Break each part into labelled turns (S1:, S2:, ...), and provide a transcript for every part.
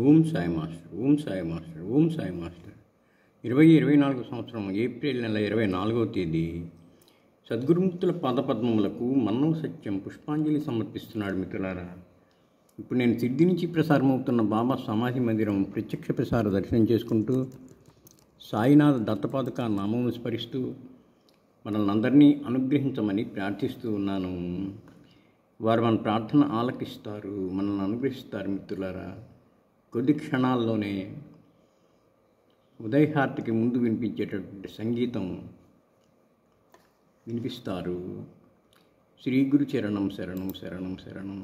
S1: Om Sai master, Om Sai master, Om Sai master. 2024 సంవత్సరం April నెల 24వ తేదీ సద్గురుమూర్తుల పాదపద్మములకు మన్నవ సత్యం పుష్పాంజలి సమర్పిస్తున్నాడు మిత్రులారా. ఇప్పుడు నేను సిద్ధి నుంచి ప్రసారమవుతున్న బాబా సమాధి మందిరం ప్రత్యక్ష ప్రసార దర్శనం చేసుకుంటూ సాయినాథ దత్తపాదుక నామము స్మరిస్తూ మనల్ని అందరినీ అనుగ్రహించమని ప్రార్థిస్తూ ఉన్నాను. వారు మన ప్రార్థన ఆలకిస్తారు, మనల్ని అనుగ్రహిస్తారు మిత్రులారా. కొద్ది క్షణాల్లోనే ఉదయహారతికి ముందు వినిపించేటటువంటి సంగీతం వినిపిస్తారు. శ్రీ గురు చరణం శరణం శరణం శరణం.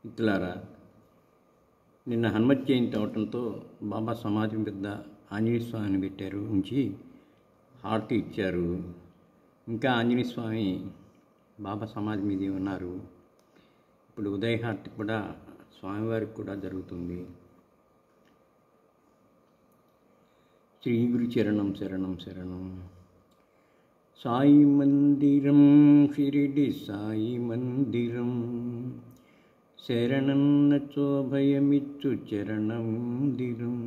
S1: మిత్రులారా, నిన్న హనుమత్ జయంతి అవటంతో బాబా సమాధి పెద్ద ఆంజనేయ స్వామిని పెట్టారు, ఉంచి హారతి ఇచ్చారు. ఇంకా ఆంజనేయ స్వామి బాబా సమాధి మీదే ఉన్నారు. ఇప్పుడు ఉదయహారతి కూడా స్వామివారికి కూడా జరుగుతుంది. శ్రీ గురు చరణం శరణం శరణం. సాయి మందిరం షిరిడి సాయి మందిరం, శరణన్నచో భయమిచ్చు చరణమందిరం.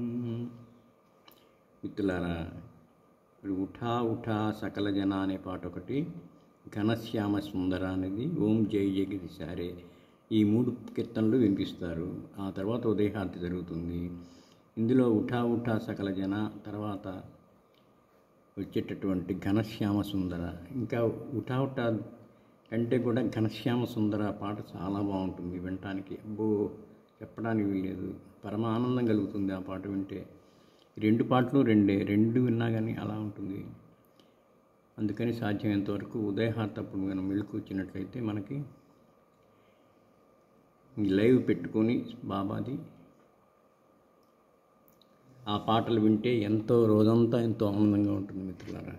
S1: మిత్రులారా, ఇప్పుడు ఉఠా ఉఠా సకల జన అనే పాట ఒకటి, ఘనశ్యామ సుందర అనేది, ఓం జై జగదీశారే, ఈ 3 కీర్తనలు వినిపిస్తారు. ఆ తర్వాత ఉదయహారతి జరుగుతుంది. ఇందులో ఉఠా ఉఠా సకల జన తర్వాత వచ్చేటటువంటి ఘనశ్యామ సుందర, ఇంకా ఉఠా ఉఠా కంటే కూడా ఘనశ్యామ సుందర పాట చాలా బాగుంటుంది వినటానికి. అబ్బో, చెప్పడానికి వీల్లేదు, పరమ ఆనందం కలుగుతుంది ఆ పాట వింటే. 2 పాటలు రెండు విన్నా కానీ అలా ఉంటుంది. అందుకని సాధ్యమైనంత వరకు ఉదయహారతి అప్పుడు మనం మెళుకు వచ్చినట్లయితే మనకి లైవ్ పెట్టుకొని బాబాది ఆ పాటలు వింటే ఎంతో రోజంతా ఎంతో ఆనందంగా ఉంటుంది మిత్రులారా.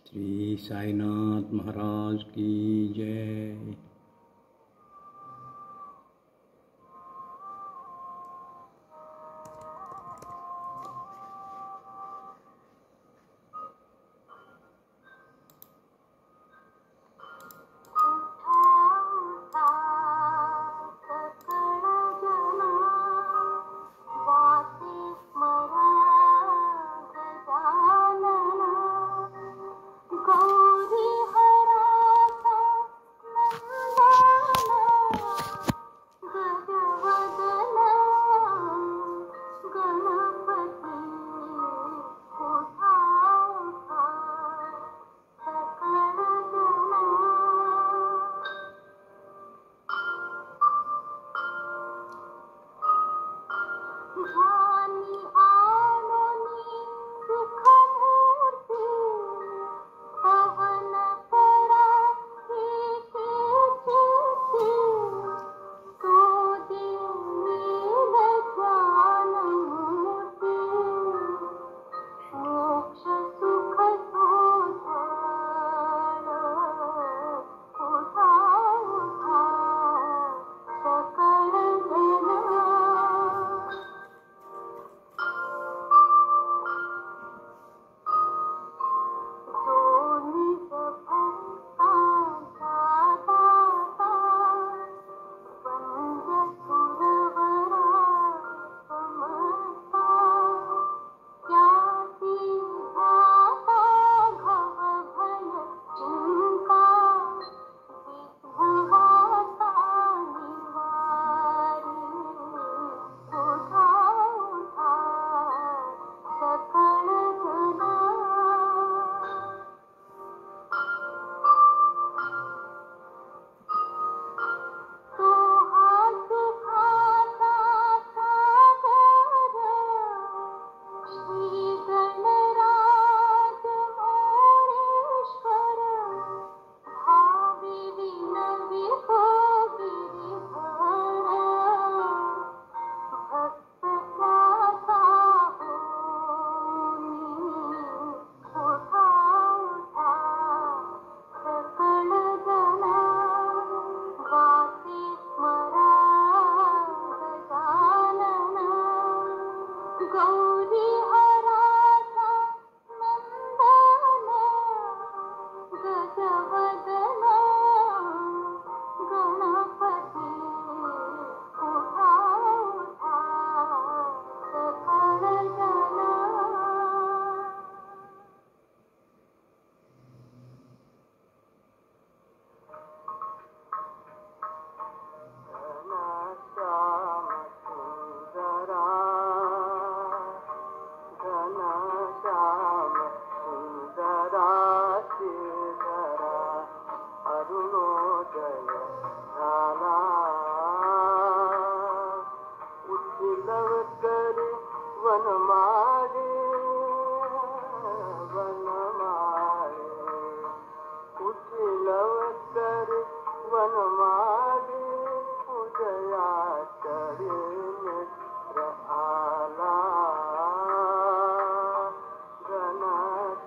S1: శ్రీ సాయినాథ్ మహారాజ్ की जय.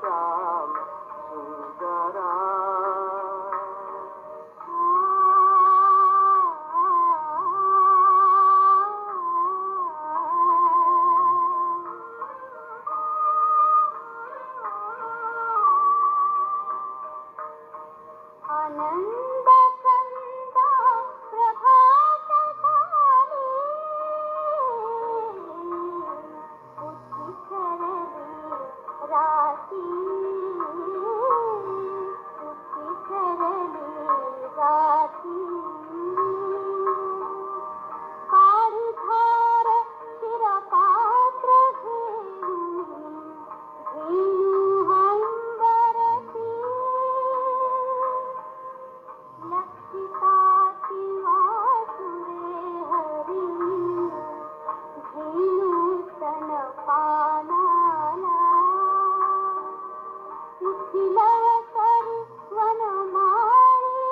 S2: శ్యామ సుందరా
S3: आनंद कंदा प्रभात काली उठी करली राती उठी करली राती काळी धार शिरा पात्र घेऊ हंबरती लक्षिताति वासुरे हरि धीनुतन पानाला मिथिलवसरि वनमाळी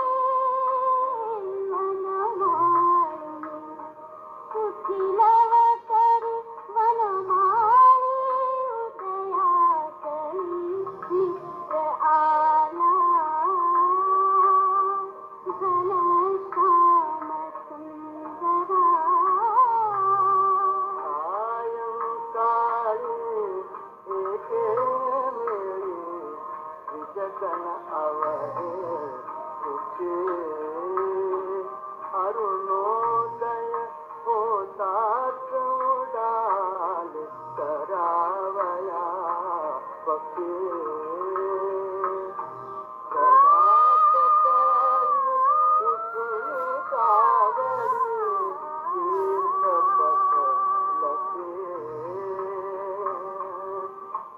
S3: मिथिलवसरि वनमाळी उदयाचली मित्र आला घनश्याम सुंदरा
S2: सायंकाळी एके वेळी विजगन अवहे तुझे अरुणोदय होतात उडाल करावया पक्षी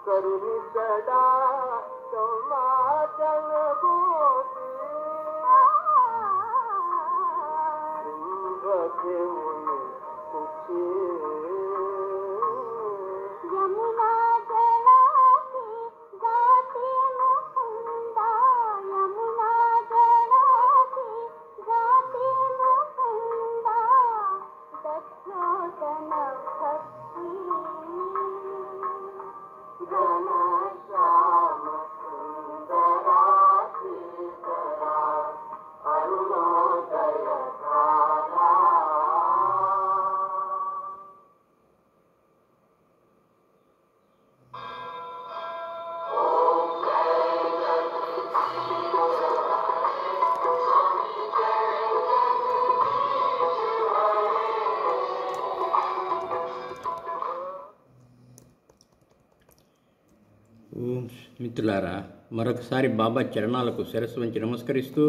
S2: करुणी सदा समाजन गोपी घेऊन तुझे
S3: यमुना जलासी जाती मुकुंदा यमुना जलासी जाती मुकुंदा दक्षोदन भक्ति
S2: घनश्याम सुंदरा श्रीधरा अरुणोदय धारा
S1: ఓం మిత్రులారా, మరొకసారి బాబా చరణాలకు శిరస్సు వంచి నమస్కరిస్తూ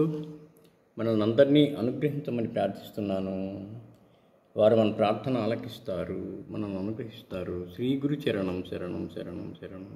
S1: మనల్ని అందరినీ అనుగ్రహించమని ప్రార్థిస్తున్నాను. వారు మన ప్రార్థన ఆలకిస్తారు, మనల్ని అనుగ్రహిస్తారు. శ్రీ గురు చరణం శరణం శరణం శరణం.